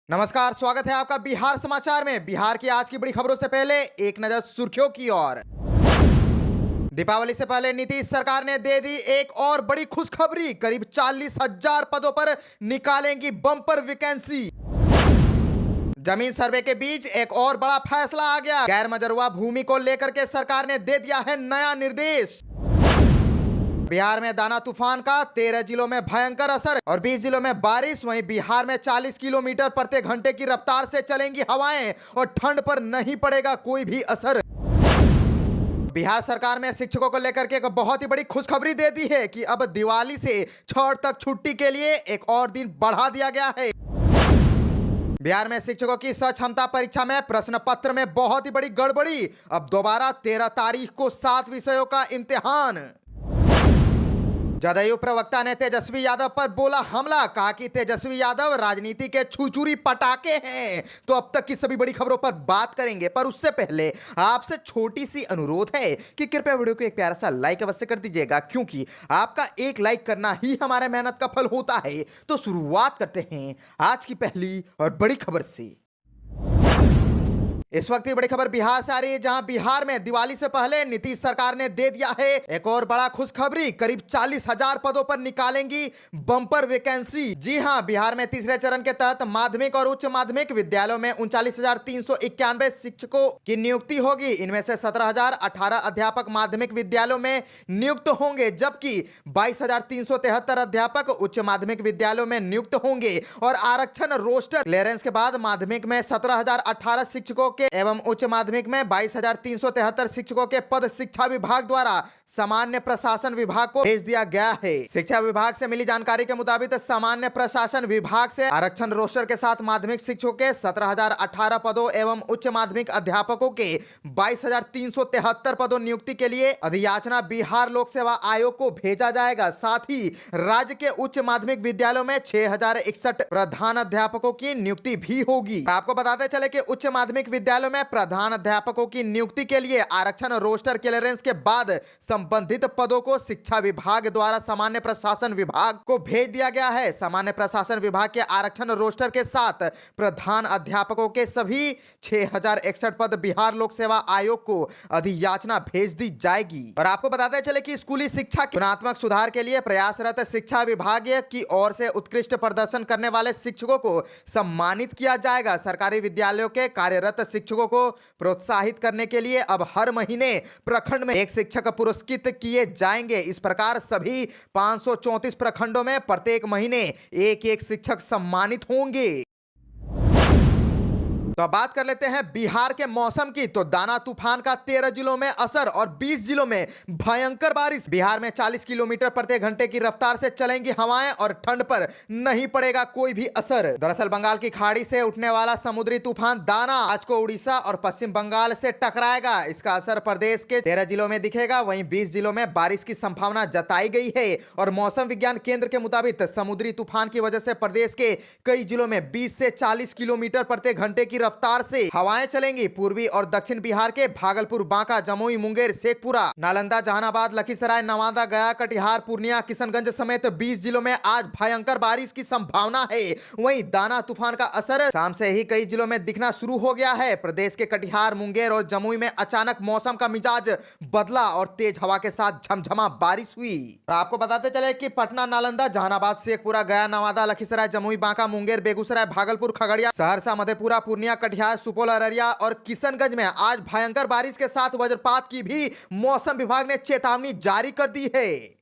नमस्कार, स्वागत है आपका बिहार समाचार में। बिहार की आज की बड़ी खबरों से पहले एक नजर सुर्खियों की ओर। दीपावली से पहले नीतीश सरकार ने दे दी एक और बड़ी खुशखबरी। करीब 40,000 पदों पर निकालेंगी बम्पर वैकेंसी। जमीन सर्वे के बीच एक और बड़ा फैसला आ गया। गैर मजरूआ भूमि को लेकर के सरकार ने दे दिया है नया निर्देश। बिहार में दाना तूफान का 13 जिलों में भयंकर असर और 20 जिलों में बारिश। वहीं बिहार में 40 किलोमीटर प्रति घंटे की रफ्तार से चलेंगी हवाएं और ठंड पर नहीं पड़ेगा कोई भी असर। बिहार सरकार में शिक्षकों को लेकर के एक बहुत ही बड़ी खुशखबरी दे दी है कि अब दिवाली से छठ तक छुट्टी के लिए एक और दिन बढ़ा दिया गया है। बिहार में शिक्षकों की क्षमता परीक्षा में प्रश्न पत्र में बहुत ही बड़ी गड़बड़ी। अब दोबारा 13 तारीख को 7 विषयों का इम्तिहान। जदयू प्रवक्ता ने तेजस्वी यादव पर बोला हमला। कहा कि तेजस्वी यादव राजनीति के छुरछुरी पटाखे हैं। तो अब तक की सभी बड़ी खबरों पर बात करेंगे, पर उससे पहले आपसे छोटी सी अनुरोध है कि कृपया वीडियो को एक प्यारा सा लाइक अवश्य कर दीजिएगा, क्योंकि आपका एक लाइक करना ही हमारे मेहनत का फल होता है। तो शुरुआत करते हैं आज की पहली और बड़ी खबर से। इस वक्त की बड़ी खबर बिहार से आ रही है, जहां बिहार में दिवाली से पहले नीतीश सरकार ने दे दिया है एक और बड़ा खुशखबरी। करीब 40,000 पदों पर निकालेंगी बम्पर वैकेंसी। जी हां, बिहार में तीसरे चरण के तहत माध्यमिक और उच्च माध्यमिक विद्यालयों में 39,391 शिक्षकों की नियुक्ति होगी। इनमें से 17,018 अध्यापक माध्यमिक विद्यालयों में नियुक्त होंगे, जबकि 22,373 अध्यापक उच्च माध्यमिक विद्यालयों में नियुक्त होंगे। और आरक्षण रोस्टर क्लियरेंस के बाद माध्यमिक में 17,018 शिक्षकों के एवं उच्च माध्यमिक में 22,373 शिक्षकों के पद शिक्षा विभाग द्वारा सामान्य प्रशासन विभाग को भेज दिया गया है। शिक्षा विभाग से मिली जानकारी के मुताबिक सामान्य प्रशासन विभाग से आरक्षण रोस्टर के साथ माध्यमिक शिक्षकों के 17,018 पदों एवं उच्च माध्यमिक अध्यापकों के 22,373 पदों नियुक्ति के लिए अधियाचना बिहार लोक सेवा आयोग को भेजा जाएगा। साथ ही राज्य के उच्च माध्यमिक विद्यालयों में 6,061 प्रधान अध्यापकों की नियुक्ति भी होगी। आपको बताते चले कि उच्च माध्यमिक विद्यालयों में प्रधान अध्यापकों की नियुक्ति के लिए आरक्षण रोस्टर क्लियरेंस के बाद संबंधित पदों को शिक्षा विभाग द्वारा सामान्य प्रशासन विभाग को भेज दिया गया है। सामान्य प्रशासन विभाग के आरक्षण रोस्टर के साथ प्रधान अध्यापकों के सभी 6,061 पद बिहार लोक सेवा आयोग को अधियाचना भेज दी जाएगी। और आपको बताते चले कि स्कूली शिक्षा के गुणात्मक सुधार के लिए प्रयासरत शिक्षा विभाग की ओर से उत्कृष्ट प्रदर्शन करने वाले शिक्षकों को सम्मानित किया जाएगा। सरकारी विद्यालयों के कार्यरत शिक्षकों को प्रोत्साहित करने के लिए अब हर महीने प्रखंड में एक शिक्षक पुरस्कृत किए जाएंगे। इस प्रकार सभी 534 प्रखंडों में प्रत्येक महीने एक एक शिक्षक सम्मानित होंगे। तो अब बात कर लेते हैं बिहार के मौसम की। तो दाना तूफान का 13 जिलों में असर और 20 जिलों में भयंकर बारिश। बिहार में 40 किलोमीटर प्रति घंटे की रफ्तार से चलेंगी हवाएं और ठंड पर नहीं पड़ेगा कोई भी असर। दरअसल बंगाल की खाड़ी से उठने वाला समुद्री तूफान दाना आज को उड़ीसा और पश्चिम बंगाल से टकराएगा। इसका असर प्रदेश के 13 जिलों में दिखेगा। वहीं 20 जिलों में बारिश की संभावना जताई गई है। और मौसम विज्ञान केंद्र के मुताबिक समुद्री तूफान की वजह से प्रदेश के कई जिलों में 20 से 40 किलोमीटर प्रति घंटे की रफ्तार से हवाएं चलेंगी। पूर्वी और दक्षिण बिहार के भागलपुर, बांका, जमुई, मुंगेर, शेखपुरा, नालंदा, जहानाबाद, लखीसराय, नवादा, गया, कटिहार, पूर्णिया, किशनगंज समेत 20 जिलों में आज भयंकर बारिश की संभावना है। वहीं दाना तूफान का असर शाम से ही कई जिलों में दिखना शुरू हो गया है। प्रदेश के कटिहार, मुंगेर और जमुई में अचानक मौसम का मिजाज बदला और तेज हवा के साथ झमझमा बारिश हुई। आपको बताते चले कि पटना, नालंदा, जहानाबाद, शेखपुरा, गया, नवादा, लखीसराय, जमुई, बांका, मुंगेर, बेगूसराय, भागलपुर, खगड़िया, सहरसा, मधेपुरा, पूर्णिया, कटिहार, सुपौल, अररिया और किशनगंज में आज भयंकर बारिश के साथ वज्रपात की भी मौसम विभाग ने चेतावनी जारी कर दी है।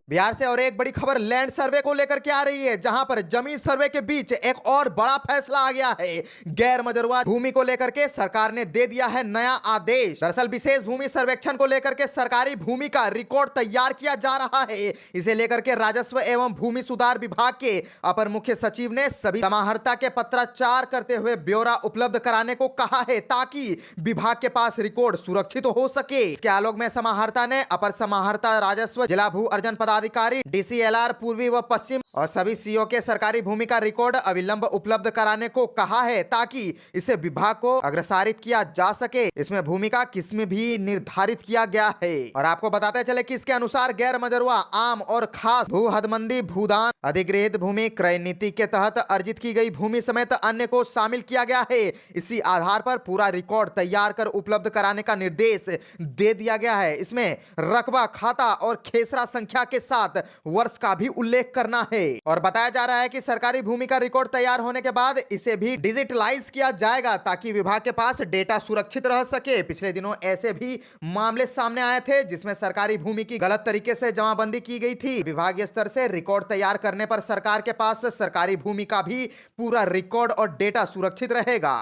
बिहार से और एक बड़ी खबर लैंड सर्वे को लेकर के आ रही है, जहां पर जमीन सर्वे के बीच एक और बड़ा फैसला आ गया है। गैर मजरूआ भूमि को लेकर के सरकार ने दे दिया है नया आदेश। दरअसल विशेष भूमि सर्वेक्षण को लेकर के सरकारी भूमि का रिकॉर्ड तैयार किया जा रहा है। इसे लेकर के राजस्व एवं भूमि सुधार विभाग के अपर मुख्य सचिव ने सभी समाहर्ता के पत्राचार करते हुए ब्यौरा उपलब्ध कराने को कहा है, ताकि विभाग के पास रिकॉर्ड सुरक्षित हो सके। इसके आलोक में समाहर्ता ने अपर समाहर्ता राजस्व, जिला भू अर्जन पदाधिकारी पदाधिकारी, DCLR पूर्वी व पश्चिम और सभी सीओ के सरकारी भूमि का रिकॉर्ड अविलंब उपलब्ध कराने को कहा है ताकि इसे विभाग को अग्रसारित किया जा सके। इसमें भूमि का किस्म भी निर्धारित किया गया है। और आपको बताते चले कि इसके अनुसार गैर मजरूआ, आम और खास भू हदमंदी, भूदान, अधिग्रहित भूमि, क्रय नीति के तहत अर्जित की गई भूमि समेत अन्य को शामिल किया गया है। इसी आधार पर पूरा रिकॉर्ड तैयार कर उपलब्ध कराने का निर्देश दे दिया गया है। इसमें रकबा, खाता और खेसरा संख्या के साथ वर्ष का भी उल्लेख करना है। और बताया जा रहा है कि सरकारी भूमि का रिकॉर्ड तैयार होने के बाद इसे भी डिजिटलाइज किया जाएगा ताकि विभाग के पास डेटा सुरक्षित रह सके। पिछले दिनों ऐसे भी मामले सामने आए थे जिसमें सरकारी भूमि की गलत तरीके से जमाबंदी की गई थी। विभागीय स्तर से रिकॉर्ड तैयार करने पर सरकार के पास सरकारी भूमि का भी पूरा रिकॉर्ड और डेटा सुरक्षित रहेगा।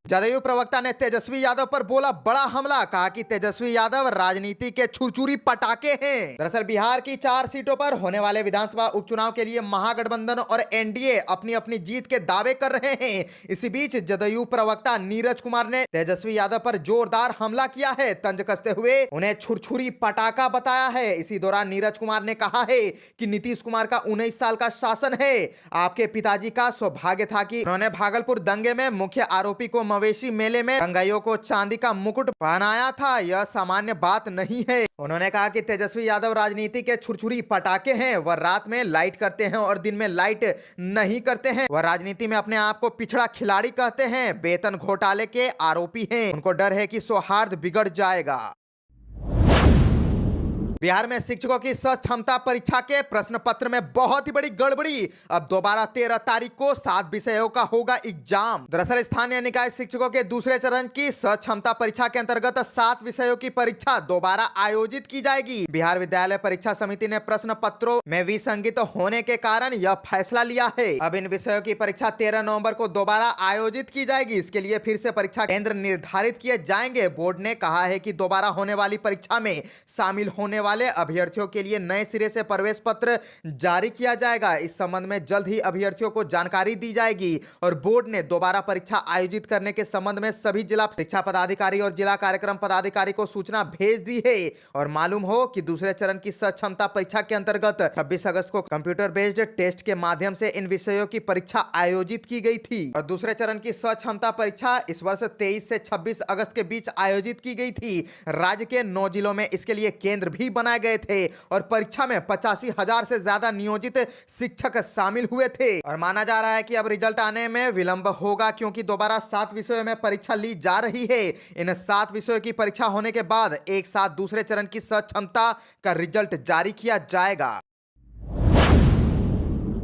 जदयू प्रवक्ता ने तेजस्वी यादव पर बोला बड़ा हमला, कहा कि तेजस्वी यादव राजनीति के छुरछुरी पटाखे हैं। दरअसल बिहार की 4 सीटों पर होने वाले विधानसभा उपचुनाव के लिए महागठबंधन और एनडीए अपनी अपनी जीत के दावे कर रहे हैं। इसी बीच जदयू प्रवक्ता नीरज कुमार ने तेजस्वी यादव पर जोरदार हमला किया है। तंज कसते हुए उन्हें छुरछुरी पटाखा बताया है। इसी दौरान नीरज कुमार ने कहा है कि नीतीश कुमार का 19 साल का शासन है। आपके पिताजी का सौभाग्य था कि उन्होंने भागलपुर दंगे में मुख्य आरोपी को मवेशी मेले में दंगाइयों को चांदी का मुकुट पहनाया था। यह सामान्य बात नहीं है। उन्होंने कहा कि तेजस्वी यादव राजनीति के छुरछुरी पटाखे हैं। वह रात में लाइट करते हैं और दिन में लाइट नहीं करते हैं। वह राजनीति में अपने आप को पिछड़ा खिलाड़ी कहते हैं। वेतन घोटाले के आरोपी हैं। उनको डर है कि सौहार्द बिगड़ जाएगा। बिहार में शिक्षकों की सक्षमता परीक्षा के प्रश्न पत्र में बहुत ही बड़ी गड़बड़ी। अब दोबारा 13 तारीख को 7 विषयों का होगा एग्जाम। दरअसल स्थानीय निकाय शिक्षकों के दूसरे चरण की सक्षमता परीक्षा के अंतर्गत 7 विषयों की परीक्षा दोबारा आयोजित की जाएगी। बिहार विद्यालय परीक्षा समिति ने प्रश्न पत्रों में विसंगति होने के कारण यह फैसला लिया है। अब इन विषयों की परीक्षा 13 नवंबर को दोबारा आयोजित की जाएगी। इसके लिए फिर से परीक्षा केंद्र निर्धारित किए जाएंगे। बोर्ड ने कहा है कि दोबारा होने वाली परीक्षा में शामिल होने वाले अभ्यर्थियों के लिए नए सिरे से प्रवेश पत्र जारी किया जाएगा। इस संबंध में जल्द ही अभ्यर्थियों को जानकारी दी जाएगी। और बोर्ड ने दोबारा परीक्षा आयोजित करने के संबंध में सभी जिला शिक्षा पदाधिकारी और जिला कार्यक्रम पदाधिकारी को सूचना भेज दी है। और मालूम हो कि दूसरे चरण की सक्षमता परीक्षा के अंतर्गत 26 अगस्त को कंप्यूटर बेस्ड टेस्ट के माध्यम से इन विषयों की परीक्षा आयोजित की गई थी। और दूसरे चरण की सक्षमता परीक्षा इस वर्ष 23 से 26 अगस्त के बीच आयोजित की गई थी। राज्य के 9 जिलों में इसके लिए केंद्र भी बनाए गए थे। और परीक्षा में 85,000 से ज्यादा नियोजित शिक्षक शामिल हुए थे। और माना जा रहा है कि अब रिजल्ट आने में विलंब होगा क्योंकि दोबारा 7 विषयों में परीक्षा ली जा रही है। इन 7 विषयों की परीक्षा होने के बाद एक साथ दूसरे चरण की सक्षमता का रिजल्ट जारी किया जाएगा।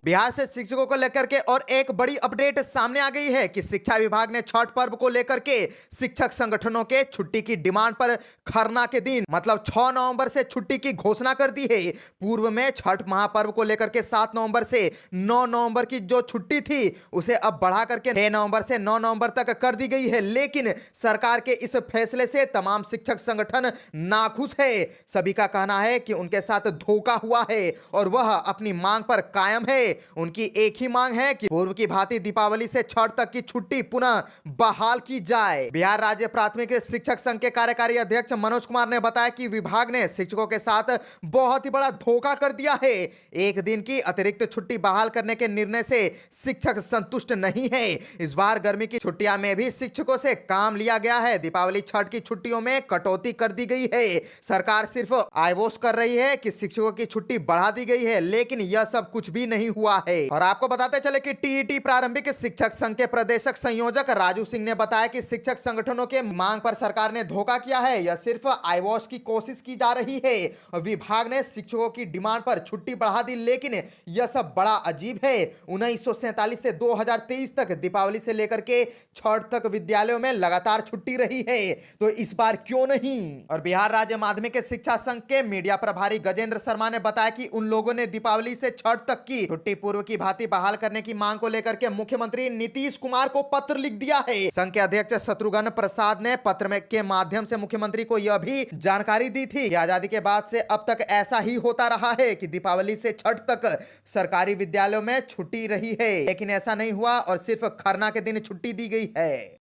बिहार से शिक्षकों को लेकर के और एक बड़ी अपडेट सामने आ गई है कि शिक्षा विभाग ने छठ पर्व को लेकर के शिक्षक संगठनों के छुट्टी की डिमांड पर खरना के दिन मतलब 6 नवंबर से छुट्टी की घोषणा कर दी है। पूर्व में छठ महापर्व को लेकर के 7 नवंबर से 9 नवंबर की जो छुट्टी थी उसे अब बढ़ा करके 6 नवंबर से 9 नवंबर तक कर दी गई है। लेकिन सरकार के इस फैसले से तमाम शिक्षक संगठन नाखुश है। सभी का कहना है कि उनके साथ धोखा हुआ है और वह अपनी मांग पर कायम है। उनकी एक ही मांग है कि पूर्व की भांति दीपावली से छठ तक की छुट्टी पुनः बहाल की जाए। बिहार राज्य प्राथमिक शिक्षक संघ के कार्यकारी अध्यक्ष मनोज कुमार ने बताया कि विभाग ने शिक्षकों के साथ बहुत ही बड़ा धोखा कर दिया है। एक दिन की अतिरिक्त छुट्टी बहाल करने के निर्णय से शिक्षक संतुष्ट नहीं है। इस बार गर्मी की छुट्टियां में भी शिक्षकों से काम लिया गया है। दीपावली, छठ की छुट्टियों में कटौती कर दी गई है। सरकार सिर्फ आयवोश कर रही है कि शिक्षकों की छुट्टी बढ़ा दी गई है, लेकिन यह सब कुछ भी नहीं हुआ है। और आपको बताते चले कि टीईटी प्रारंभिक शिक्षक संघ के प्रदेशक संयोजक राजू सिंह ने बताया कि शिक्षक संगठनों के मांग पर सरकार ने धोखा किया है। यह सिर्फ आयवॉश की कोशिश की जा रही है। विभाग ने शिक्षकों की डिमांड पर छुट्टी बढ़ा दी, लेकिन यह सब बड़ा अजीब है। 1947 से 2023 तक दीपावली से लेकर के छठ तक विद्यालयों में लगातार छुट्टी रही है, तो इस बार क्यों नहीं। और बिहार राज्य माध्यमिक शिक्षा संघ के मीडिया प्रभारी गजेंद्र शर्मा ने बताया कि उन लोगों ने दीपावली से छठ तक की छुट्टी पूर्व की भांति बहाल करने की मांग को लेकर के मुख्यमंत्री नीतीश कुमार को पत्र लिख दिया है। संघ के अध्यक्ष शत्रुघ्न प्रसाद ने पत्र में के माध्यम से मुख्यमंत्री को यह भी जानकारी दी थी कि आजादी के बाद से अब तक ऐसा ही होता रहा है कि दीपावली से छठ तक सरकारी विद्यालयों में छुट्टी रही है, लेकिन ऐसा नहीं हुआ और सिर्फ खरना के दिन छुट्टी दी गई है।